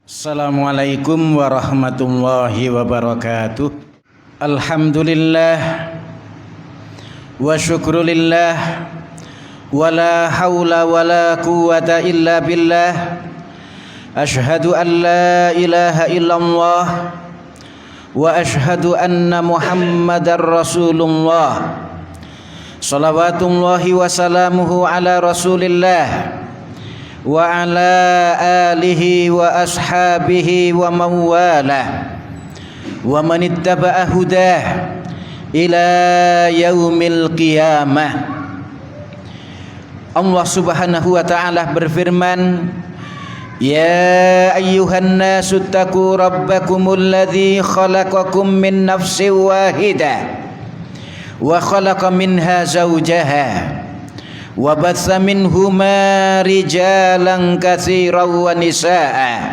Assalamualaikum warahmatullahi wabarakatuh. Alhamdulillah wa syukrulillah wa la hawla wa la quwwata illa billah. Ashhadu an la ilaha illallah wa ashhadu anna Muhammadar Rasulullah. Salawatullahi wa salamuhu ala Rasulillah wa ala alihi wa ashabihi wa mawalah wa man ittaba'a hudah ila yaumil qiyamah. Allah Subhanahu wa ta'ala berfirman, ya ayyuhan nasu taqu rabbakumul ladzi khalaqakum min nafsin wahidah wa khalaqa minha zawjaha wa batsa minhuma rijalan katsiran wa nisaa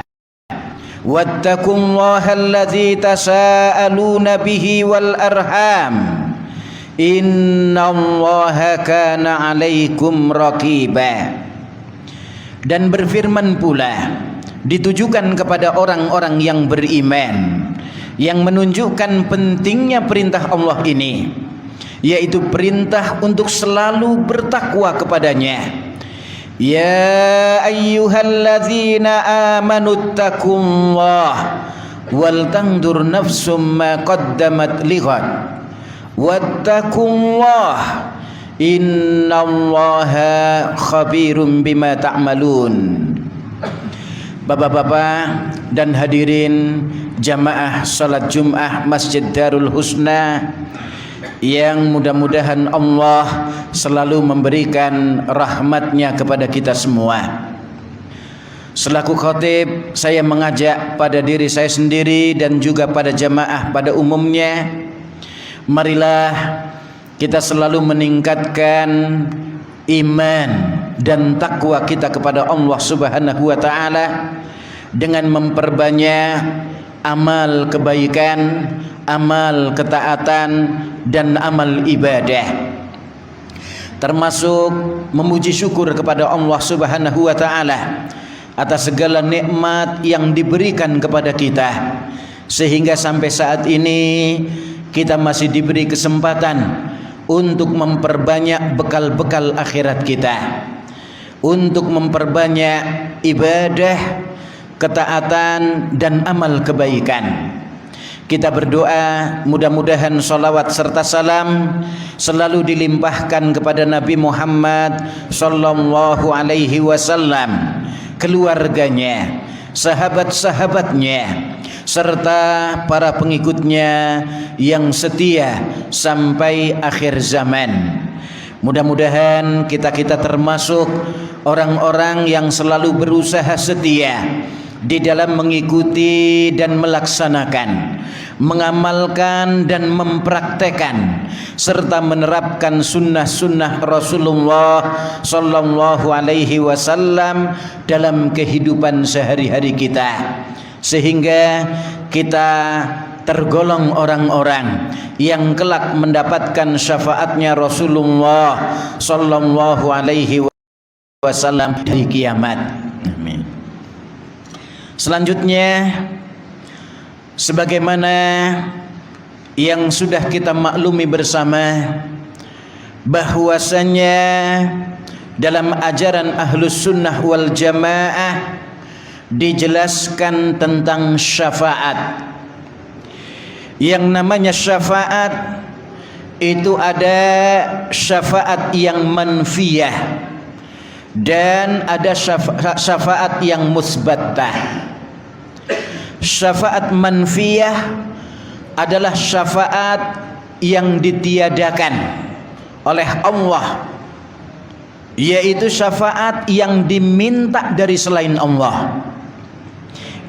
wattaqullaha alladzi tasaaluna bihi wal arham innallaha kana 'alaikum raqiba. Dan berfirman pula ditujukan kepada orang-orang yang beriman, yang menunjukkan pentingnya perintah Allah ini, yaitu perintah untuk selalu bertakwa kepadanya. Ya ayyuhalladzina amanu taqullaha wal tandur nafsum ma qaddamat lighad wattaqullaha innallaha khabirum bima ta'malun. Bapak-bapak dan hadirin jamaah salat Jumat Masjid Darul Husna yang mudah-mudahan Allah selalu memberikan rahmatnya kepada kita semua. Selaku khatib, saya mengajak pada diri saya sendiri dan juga pada jamaah pada umumnya, marilah kita selalu meningkatkan iman dan takwa kita kepada Allah Subhanahu wa ta'ala dengan memperbanyak amal kebaikan, amal ketaatan, dan amal ibadah, termasuk memuji syukur kepada Allah Subhanahu wa ta'ala atas segala nikmat yang diberikan kepada kita, sehingga sampai saat ini kita masih diberi kesempatan untuk memperbanyak bekal-bekal akhirat kita, untuk memperbanyak ibadah, ketaatan, dan amal kebaikan. Kita berdoa mudah-mudahan salawat serta salam selalu dilimpahkan kepada Nabi Muhammad sallallahu alaihi wasallam, keluarganya, sahabat-sahabatnya, serta para pengikutnya yang setia sampai akhir zaman. Mudah-mudahan kita termasuk orang-orang yang selalu berusaha setia di dalam mengikuti dan melaksanakan, mengamalkan dan mempraktekan, serta menerapkan sunnah-sunnah Rasulullah sallallahu alaihi wasallam dalam kehidupan sehari-hari kita, sehingga kita tergolong orang-orang yang kelak mendapatkan syafaatnya Rasulullah sallallahu alaihi wasallam di kiamat. Amin. Selanjutnya, sebagaimana yang sudah kita maklumi bersama, bahwasanya dalam ajaran Ahlus Sunnah wal Jamaah dijelaskan tentang syafaat. Yang namanya syafaat itu ada syafaat yang manfiyah dan ada syafaat yang musbattah. Syafaat manfiyah adalah syafaat yang ditiadakan oleh Allah, yaitu syafaat yang diminta dari selain Allah.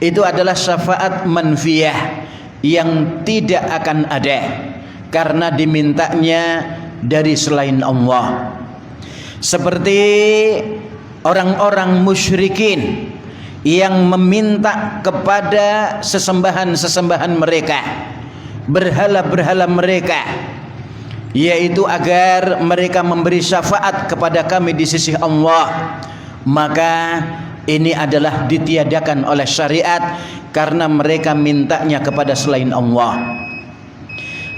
Itu adalah syafaat manfiyah yang tidak akan ada karena dimintanya dari selain Allah. Seperti orang-orang musyrikin yang meminta kepada sesembahan-sesembahan mereka, berhala-berhala mereka, yaitu agar mereka memberi syafaat kepada kami di sisi Allah. Maka ini adalah ditiadakan oleh syariat karena mereka mintanya kepada selain Allah.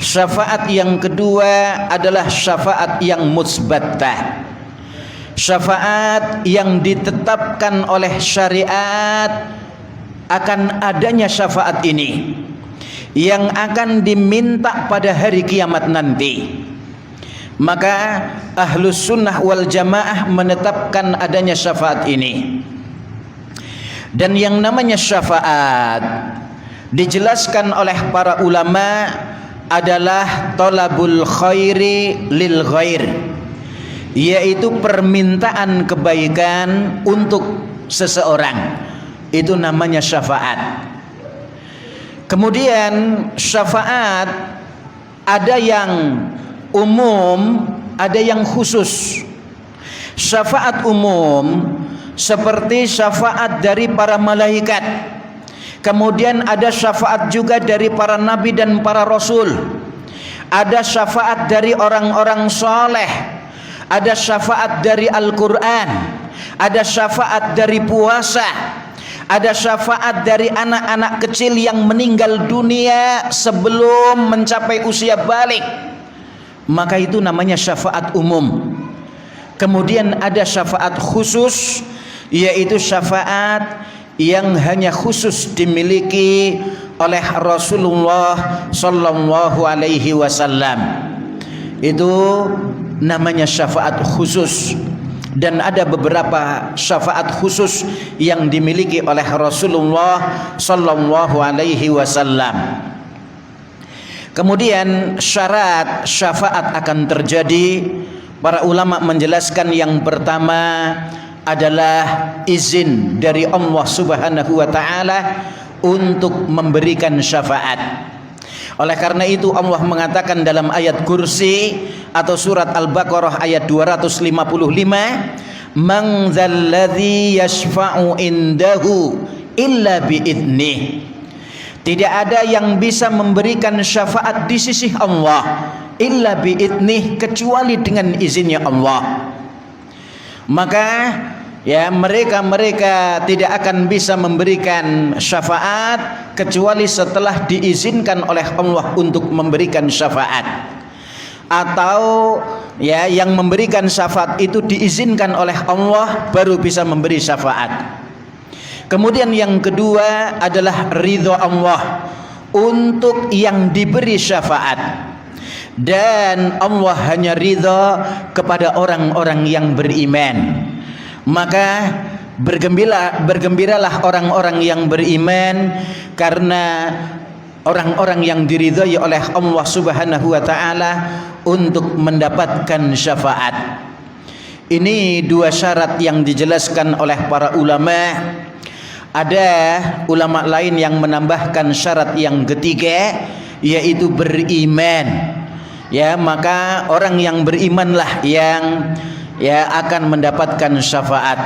Syafaat yang kedua adalah syafaat yang musbattah. Syafaat yang ditetapkan oleh syariat akan adanya syafaat ini yang akan diminta pada hari kiamat nanti. Maka Ahlus Sunnah wal Jamaah menetapkan adanya syafaat ini. Dan yang namanya syafaat dijelaskan oleh para ulama adalah talabul khairi lil ghair, yaitu permintaan kebaikan untuk seseorang. Itu namanya syafaat. Kemudian syafaat ada yang umum, ada yang khusus. Syafaat umum seperti syafaat dari para malaikat. Kemudian ada syafaat juga dari para nabi dan para rasul. Ada syafaat dari orang-orang soleh. Ada syafaat dari Al-Quran. Ada syafaat dari puasa. Ada syafaat dari anak-anak kecil yang meninggal dunia sebelum mencapai usia balik. Maka itu namanya syafaat umum. Kemudian ada syafaat khusus, yaitu syafaat yang hanya khusus dimiliki oleh Rasulullah sallallahu alaihi wasallam. Itu namanya syafaat khusus. Dan ada beberapa syafaat khusus yang dimiliki oleh Rasulullah sallallahu alaihi wasallam. Kemudian syarat syafaat akan terjadi, para ulama menjelaskan yang pertama adalah izin dari Allah Subhanahu wa taala untuk memberikan syafaat. Oleh karena itu Allah mengatakan dalam ayat Kursi atau surat Al-Baqarah ayat 255, "Man dzalladzi yashfa'u indahu illa bi'idnih." Tidak ada yang bisa memberikan syafaat di sisi Allah illa bi'idnih, kecuali dengan izinnya Allah. Maka ya mereka tidak akan bisa memberikan syafaat kecuali setelah diizinkan oleh Allah untuk memberikan syafaat, atau ya yang memberikan syafaat itu diizinkan oleh Allah baru bisa memberi syafaat. Kemudian yang kedua adalah ridho Allah untuk yang diberi syafaat, dan Allah hanya ridho kepada orang-orang yang beriman. Maka bergembiralah orang-orang yang beriman, karena orang-orang yang diridhai oleh Allah Subhanahu wa taala untuk mendapatkan syafaat. Ini dua syarat yang dijelaskan oleh para ulama. Ada ulama lain yang menambahkan syarat yang ketiga, yaitu beriman. Ya, maka orang yang berimanlah yang akan mendapatkan syafaat.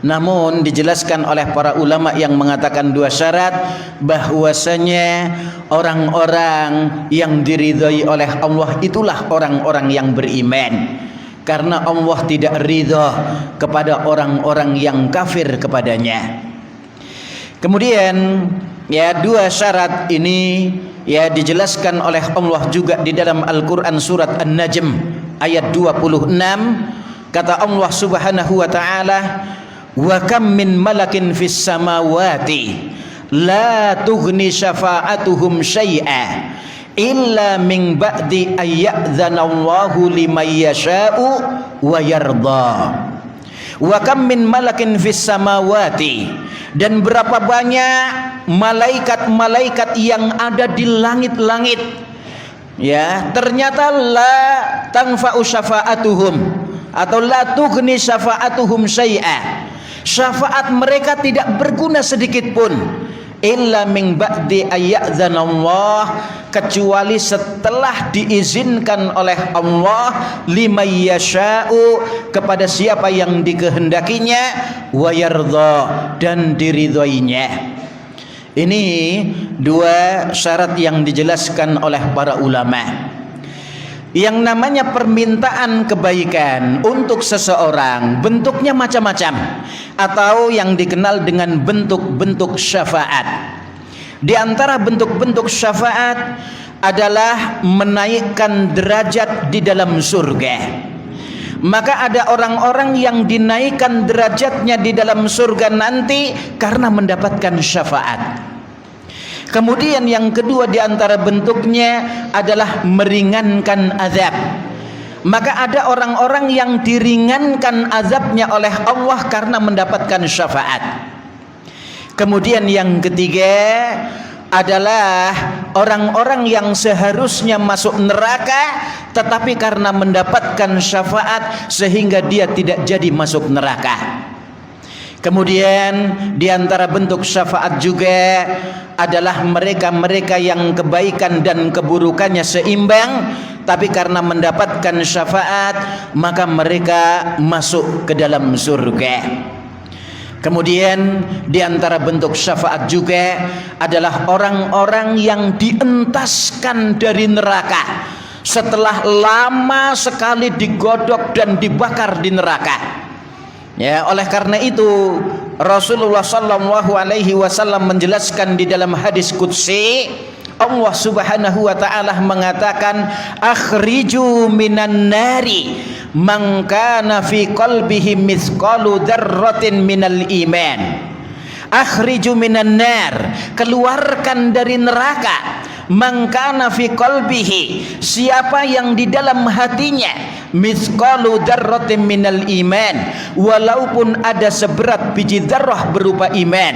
Namun dijelaskan oleh para ulama yang mengatakan dua syarat, bahwasanya orang-orang yang diridhai oleh Allah itulah orang-orang yang beriman, karena Allah tidak ridha kepada orang-orang yang kafir kepadanya. Kemudian ya dua syarat ini ya dijelaskan oleh Allah juga di dalam Al-Quran surat An-Najm ayat 26. Kata Allah Subhanahu wa taala, "Wa kam min malakin fis samawati la tughni syafa'atuhum syai'a illa min ba'di ayyadzanallahu liman yasha'u wa yarda." Wa kam min malakin fis samawati, dan berapa banyak malaikat-malaikat yang ada di langit-langit, ya ternyata la tanfa'u syafa'atuhum atau la tughni syafa'atuhum syai'a, syafaat mereka tidak berguna sedikit pun, illa min ba'di ayyadzanallah, kecuali setelah diizinkan oleh Allah liman yasha'u, kepada siapa yang dikehendakinya, wa yardha, dan diridhoinya. Ini dua syarat yang dijelaskan oleh para ulama. Yang namanya permintaan kebaikan untuk seseorang bentuknya macam-macam, atau yang dikenal dengan bentuk-bentuk syafaat. Di antara bentuk-bentuk syafaat adalah menaikkan derajat di dalam surga. Maka ada orang-orang yang dinaikkan derajatnya di dalam surga nanti karena mendapatkan syafaat. Kemudian yang kedua di antara bentuknya adalah meringankan azab. Maka ada orang-orang yang diringankan azabnya oleh Allah karena mendapatkan syafaat. Kemudian yang ketiga adalah orang-orang yang seharusnya masuk neraka tetapi karena mendapatkan syafaat sehingga dia tidak jadi masuk neraka. Kemudian di antara bentuk syafaat juga adalah mereka-mereka yang kebaikan dan keburukannya seimbang, tapi karena mendapatkan syafaat maka mereka masuk ke dalam surga. Kemudian di antara bentuk syafaat juga adalah orang-orang yang dientaskan dari neraka setelah lama sekali digodok dan dibakar di neraka. Ya, oleh karena itu Rasulullah sallallahu alaihi wasallam menjelaskan di dalam hadis qudsi, Allah Subhanahu wa taala mengatakan, akhriju minan nari man kana fi qalbihi mithqalu dzarratin minal iman. Akhriju minan nar, keluarkan dari neraka, man kana fi qalbihi, siapa yang di dalam hatinya mithqalu dzarratin minal iman, walaupun ada seberat biji dzarrah berupa iman.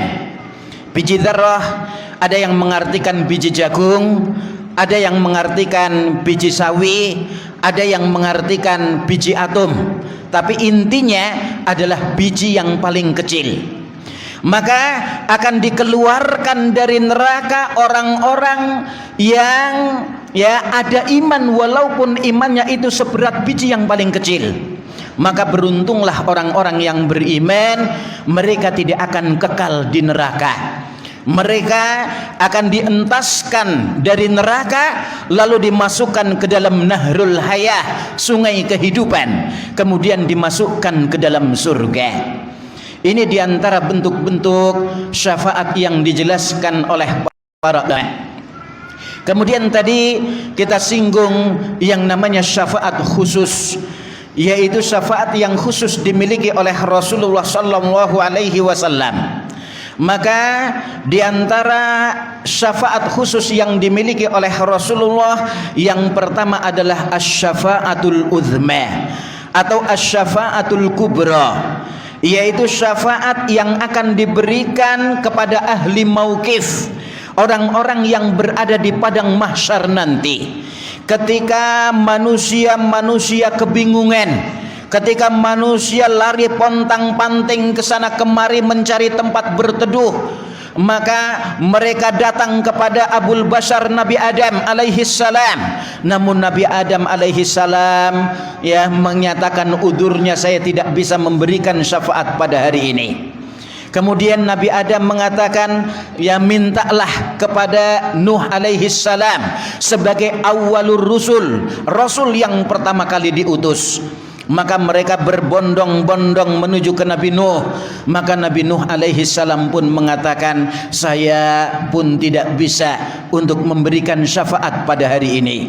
Biji dzarrah ada yang mengartikan biji jagung, ada yang mengartikan biji sawi, ada yang mengartikan biji atom, tapi intinya adalah biji yang paling kecil. Maka akan dikeluarkan dari neraka orang-orang yang ada iman walaupun imannya itu seberat biji yang paling kecil. Maka beruntunglah orang-orang yang beriman, mereka tidak akan kekal di neraka. Mereka akan dientaskan dari neraka lalu dimasukkan ke dalam nahrul hayah, sungai kehidupan, kemudian dimasukkan ke dalam surga. Ini diantara bentuk-bentuk syafaat yang dijelaskan oleh para ulama. Kemudian tadi kita singgung yang namanya syafaat khusus, yaitu syafaat yang khusus dimiliki oleh Rasulullah sallallahu alaihi wasallam. Maka diantara syafaat khusus yang dimiliki oleh Rasulullah, yang pertama adalah asy-syafaatul uzma atau asy-syafaatul kubra, yaitu syafaat yang akan diberikan kepada ahli mauqif, orang-orang yang berada di padang mahsyar nanti, ketika manusia kebingungan, ketika manusia lari pontang-panting ke sana kemari mencari tempat berteduh. Maka mereka datang kepada Abul Bashar Nabi Adam alaihi salam. Namun Nabi Adam alaihi salam menyatakan udurnya, saya tidak bisa memberikan syafaat pada hari ini. Kemudian Nabi Adam mengatakan, mintalah kepada Nuh alaihi salam sebagai awwalur rusul, rasul yang pertama kali diutus. Maka mereka berbondong-bondong menuju ke Nabi Nuh. Maka Nabi Nuh alaihi salam pun mengatakan, saya pun tidak bisa untuk memberikan syafaat pada hari ini.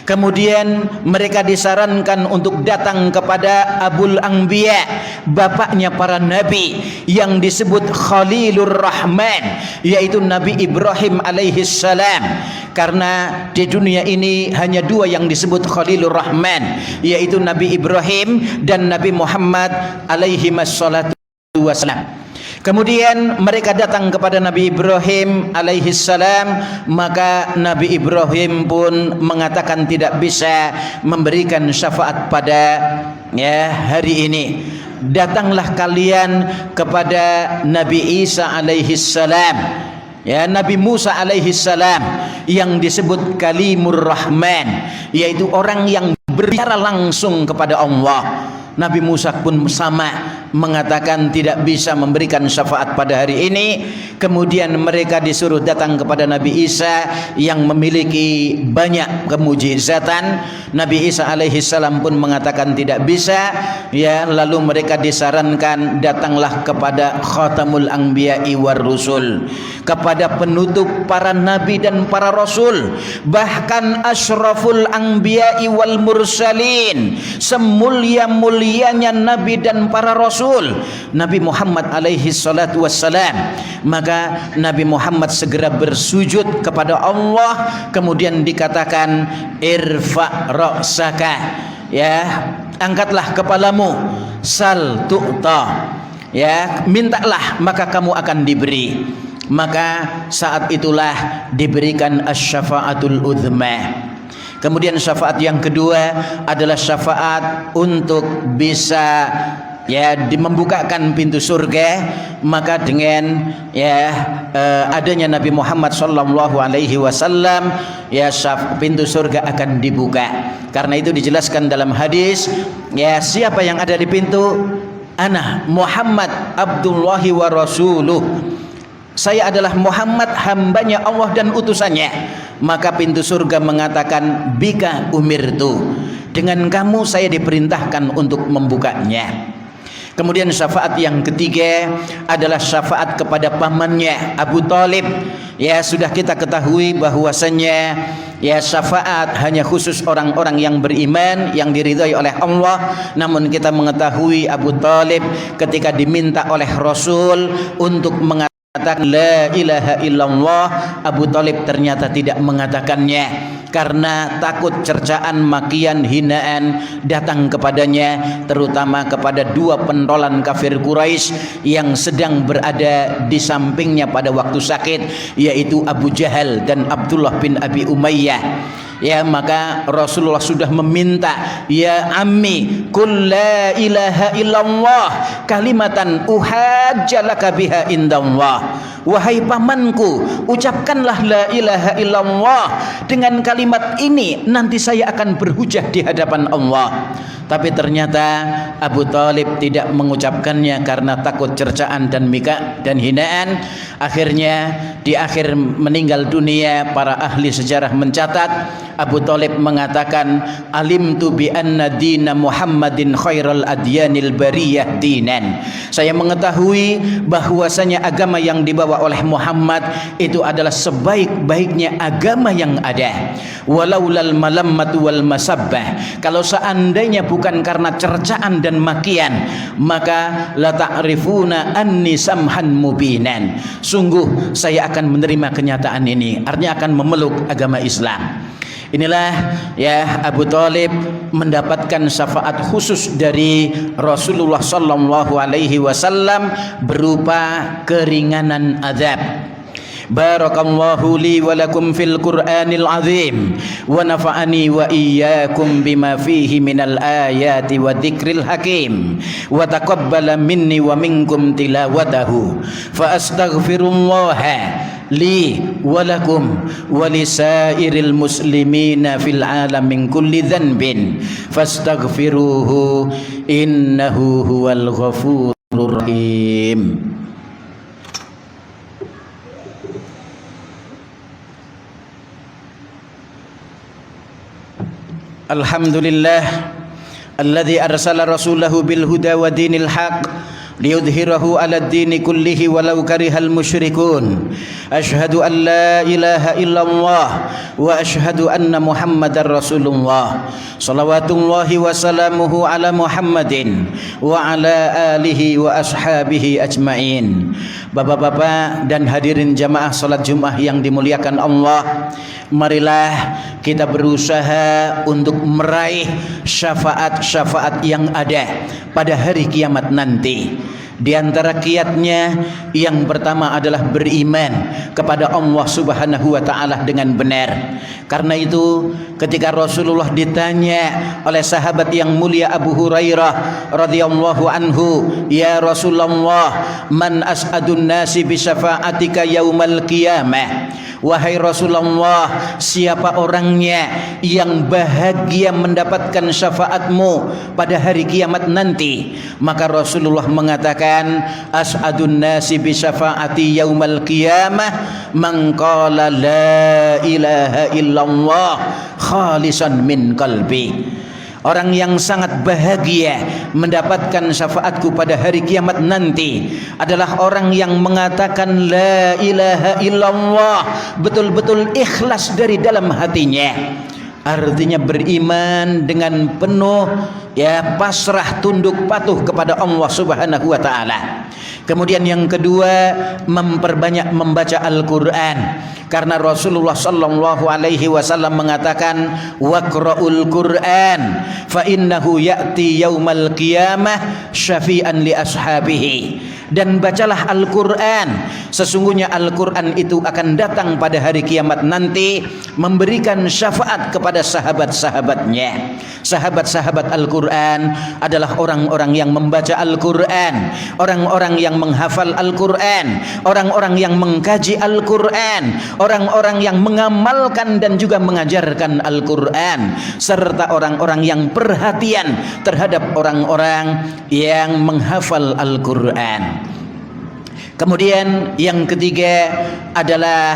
Kemudian mereka disarankan untuk datang kepada Abul Anbiya, bapaknya para nabi, yang disebut Khalilur Rahman, yaitu Nabi Ibrahim alaihi salam. Karena di dunia ini hanya dua yang disebut Khalilur Rahman, yaitu Nabi Ibrahim dan Nabi Muhammad alaihi wassalatu wassalam. Kemudian mereka datang kepada Nabi Ibrahim alaihi salam, maka Nabi Ibrahim pun mengatakan tidak bisa memberikan syafaat pada hari ini. Datanglah kalian kepada Nabi Isa alaihi salam, Nabi Musa alaihi salam, yang disebut Kalimur Rahman, yaitu orang yang berbicara langsung kepada Allah. Nabi Musa pun sama, mengatakan tidak bisa memberikan syafaat pada hari ini. Kemudian mereka disuruh datang kepada Nabi Isa yang memiliki banyak kemujizatan. Nabi Isa alaihi salam pun mengatakan tidak bisa, ya. Lalu mereka disarankan datanglah kepada khatamul anbiya'i war rusul, kepada penutup para nabi dan para rasul, bahkan asyraful anbiya'i wal mursalin, semulia-mulianya nabi dan para rasul, Nabi Muhammad alaihi salatu wassalam. Maka Nabi Muhammad segera bersujud kepada Allah, kemudian dikatakan irfa' ra'saka, ya, angkatlah kepalamu, sal tu'ta, ya, mintalah maka kamu akan diberi. Maka saat itulah diberikan asy-syafa'atul udzma. Kemudian syafaat yang kedua adalah syafaat untuk bisa, ya, membukakan pintu surga. Maka dengan, ya, adanya Nabi Muhammad sallallahu alaihi wasallam, ya, pintu surga akan dibuka. Karena itu dijelaskan dalam hadis, ya, siapa yang ada di pintu? Ana Muhammad Abdullahi wa rasuluh. Saya adalah Muhammad, hambanya Allah dan utusannya. Maka pintu surga mengatakan bika umirtu, dengan kamu saya diperintahkan untuk membukanya. Kemudian syafaat yang ketiga adalah syafaat kepada pamannya Abu Thalib. Ya, sudah kita ketahui bahwasannya, ya, syafaat hanya khusus orang-orang yang beriman, yang diridhai oleh Allah. Namun kita mengetahui Abu Thalib ketika diminta oleh Rasul untuk mengatakan la ilaha illallah, Abu Thalib ternyata tidak mengatakannya karena takut cercaan, makian, hinaan datang kepadanya, terutama kepada dua pentolan kafir Quraisy yang sedang berada di sampingnya pada waktu sakit, yaitu Abu Jahal dan Abdullah bin Abi Umayyah. Ya, maka Rasulullah sudah meminta, ya ammi qul la ilaha illallah kalimatan uhajjalaka biha indallah. Wahai pamanku, ucapkanlah la ilaha illallah, dengan kalimat ini nanti saya akan berhujah di hadapan Allah. Tapi ternyata Abu Thalib tidak mengucapkannya karena takut cercaan dan mika dan hinaan. Akhirnya di akhir meninggal dunia, para ahli sejarah mencatat Abu Thalib mengatakan, alimtu bi anna dina Muhammadin khairal adyanil bariyah dinan. Saya mengetahui bahwasanya agama yang dibawa oleh Muhammad itu adalah sebaik-baiknya agama yang ada. Walaulal malammatu wal masabbah, kalau seandainya bukan karena cercaan dan makian, maka la ta'rifuna anni samhan mubinan. Sungguh saya akan menerima kenyataan ini, artinya akan memeluk agama Islam. Inilah, ya, Abu Thalib mendapatkan syafaat khusus dari Rasulullah sallallahu alaihi wasallam berupa keringanan azab. Barakallahu li wa lakum fil Qur'anil azim wa nafa'ani wa iyyakum bima fihi minal ayati wa dzikril hakim wa taqabbala minni wa minkum tilawatahu fa astaghfirullaha li wa lakum wa lisairil muslimina fil alam min kulli dhanbin fastaghfiruhu innahu huwal ghafurur rahim. Alhamdulillah alladzi arsala rasulahu bil huda wa dinil haq liyudhhirahu 'alad dini kullihi walau karihal musyrikun. Asyhadu an la ilaha illallah wa asyhadu anna Muhammadar Rasulullah. Shalawatullahi wa salamuhu ala Muhammadin wa ala alihi wa ashabihi ajmain. Bapak-bapak dan hadirin jamaah salat Jumat yang dimuliakan Allah, marilah kita berusaha untuk meraih syafaat-syafaat yang ada pada hari kiamat nanti. Di antara kiatnya yang pertama adalah beriman kepada Allah Subhanahu wa taala dengan benar. Karena itu ketika Rasulullah ditanya oleh sahabat yang mulia Abu Hurairah radhiyallahu anhu, "Ya Rasulullah, man as'adun nasi bi syafa'atika yaumal qiyamah?" Wahai Rasulullah, siapa orangnya yang bahagia mendapatkan syafaatmu pada hari kiamat nanti? Maka Rasulullah mengatakan, as'adun nasi bi syafaati yaumal qiyamah man qala la ilaha illallah khalisan min qalbi. Orang yang sangat bahagia mendapatkan syafaatku pada hari kiamat nanti adalah orang yang mengatakan la ilaha illallah betul-betul ikhlas dari dalam hatinya. Artinya beriman dengan penuh pasrah tunduk patuh kepada Allah Subhanahu wa taala. Kemudian yang kedua, memperbanyak membaca Al-Qur'an. Karena Rasulullah sallallahu alaihi wasallam mengatakan, waqra'ul Qur'an fa innahu ya'ti yaumal qiyamah syafi'an li ashabihi. Dan bacalah Al-Qur'an, sesungguhnya Al-Qur'an itu akan datang pada hari kiamat nanti memberikan syafaat kepada sahabat-sahabatnya. Sahabat-sahabat Al-Qur'an adalah orang-orang yang membaca Al-Qur'an, orang-orang yang menghafal Al-Qur'an, orang-orang yang mengkaji Al-Qur'an, orang-orang yang mengamalkan dan juga mengajarkan Al-Qur'an, serta orang-orang yang perhatian terhadap orang-orang yang menghafal Al-Qur'an. Kemudian yang ketiga adalah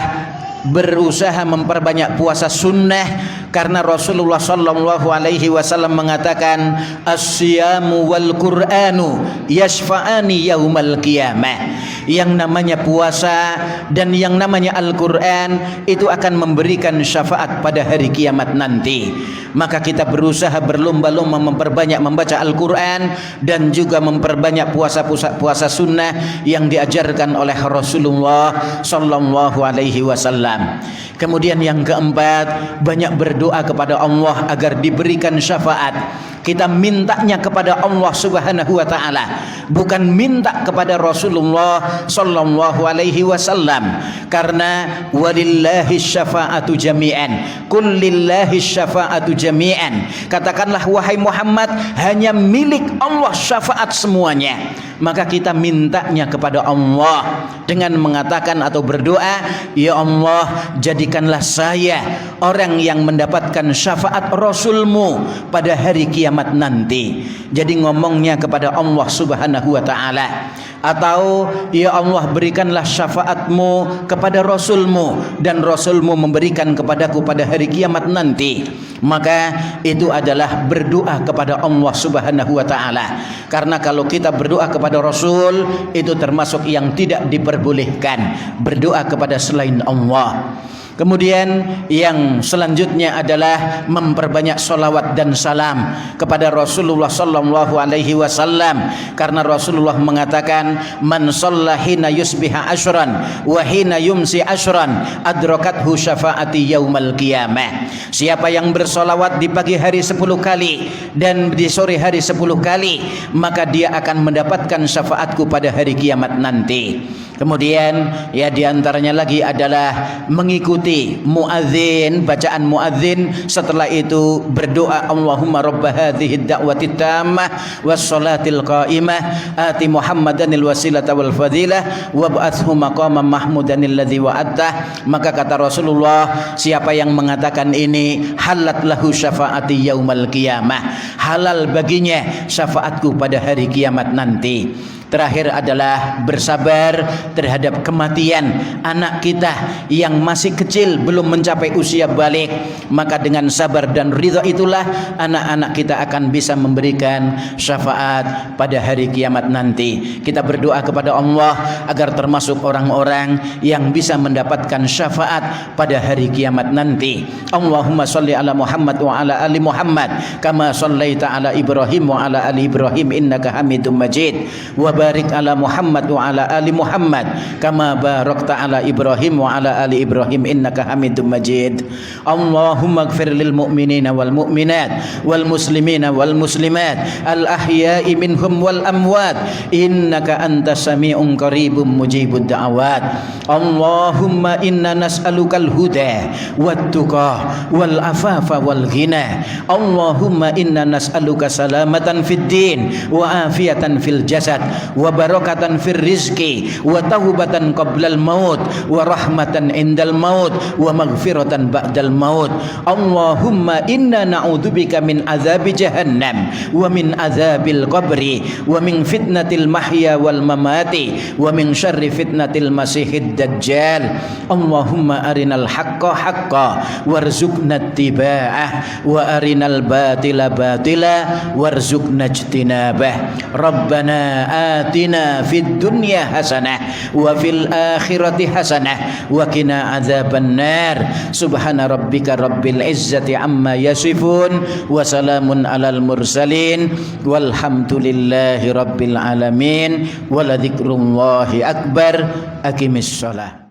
berusaha memperbanyak puasa sunnah, karena Rasulullah sallallahu alaihi wasallam mengatakan as-siyamu wal qur'anu yashfa'ani yaumal qiyamah. Yang namanya puasa dan yang namanya Al-Qur'an itu akan memberikan syafaat pada hari kiamat nanti. Maka kita berusaha berlomba-lomba memperbanyak membaca Al-Qur'an dan juga memperbanyak puasa sunnah yang diajarkan oleh Rasulullah sallallahu alaihi wasallam. Kemudian yang keempat, banyak berdoa kepada Allah agar diberikan syafaat. Kita mintanya kepada Allah Subhanahu wa taala, bukan minta kepada Rasulullah sallallahu alaihi wasallam. Karena walillahi syafa'atu jami'an, qul lillahi syafa'atu jami'an. Katakanlah wahai Muhammad, hanya milik Allah syafaat semuanya. Maka kita mintanya kepada Allah dengan mengatakan atau berdoa, ya Allah, jadikanlah saya orang yang mendapatkan syafaat Rasulmu pada hari kiamat nanti. Jadi ngomongnya kepada Allah Subhanahu wa taala. Atau ya Allah, berikanlah syafaatmu kepada Rasulmu dan Rasulmu memberikan kepadaku pada hari kiamat nanti. Maka itu adalah berdoa kepada Allah Subhanahu wa taala. Karena kalau kita berdoa kepada Rasul, itu termasuk yang tidak diperbolehkan, berdoa kepada selain Allah. Kemudian yang selanjutnya adalah memperbanyak salawat dan salam kepada Rasulullah sallallahu alaihi wasallam, karena Rasulullah mengatakan man shalla hina yusbiha ashran wa hina yumsi ashran adrakathu syafaati yaumal qiyamah. Siapa yang bersolawat di pagi hari 10 kali dan di sore hari 10 kali, maka dia akan mendapatkan syafaatku pada hari kiamat nanti. Kemudian diantaranya lagi adalah mengikuti muadzin, bacaan muadzin. Setelah itu berdoa, Allahumma rabb hadhihi ad-da'wati tammah was salatil qa'imah ati Muhammadanil wasilata wal fadilah wab'atshu maqaman mahmudanil ladzi wa'adtah. Maka kata Rasulullah, siapa yang mengatakan ini, halat lahu syafaati yaumal qiyamah, halal baginya syafaatku pada hari kiamat nanti. Terakhir adalah bersabar terhadap kematian anak kita yang masih kecil, belum mencapai usia balik. Maka dengan sabar dan ridha itulah anak-anak kita akan bisa memberikan syafaat pada hari kiamat nanti. Kita berdoa kepada Allah agar termasuk orang-orang yang bisa mendapatkan syafaat pada hari kiamat nanti. Allahumma sholli ala Muhammad wa ala ali Muhammad kama shallaita ala Ibrahim wa ala ali Ibrahim innaka Hamidum Majid. Wa barik ala Muhammad wa ala ali Muhammad kama barakta ala Ibrahim wa ala ali Ibrahim innaka Hamidum Majid. Allahumma ighfir lil mu'minina wal mu'minat wal muslimina wal muslimat al ahya'i minhum wal amwat innaka antas sami'un qaribun mujibud da'awat. Allahumma inna nas'alukal huda wat tuqa wal afafa wal ghina. Allahumma inna nas'aluka salamatan fid din wa afiyatan fil jasad wa barakatan fir rizqi wa taubatan qablal maut wa rahmatan indal maut wa maghfiratan ba'dal maut. Allahumma inna na'udzubika min azabi jahannam wa min azabil qabri wa min fitnatil mahya wal mamati wa min syarri fitnatil masihid dajjal. Allahumma arinal haqqa haqqa warzuqna ittiba'ah wa arinal batila batila warzuqna ijtinabah. Rabbana atina fid dunya hasanah wa fil akhirati hasanah wa qina adzabannar. Subhana rabbika rabbil izzati amma yasifun wa salamun alal mursalin walhamdulillahi rabbil alamin wa la dzikrullahi akbar. Aqimis shalah.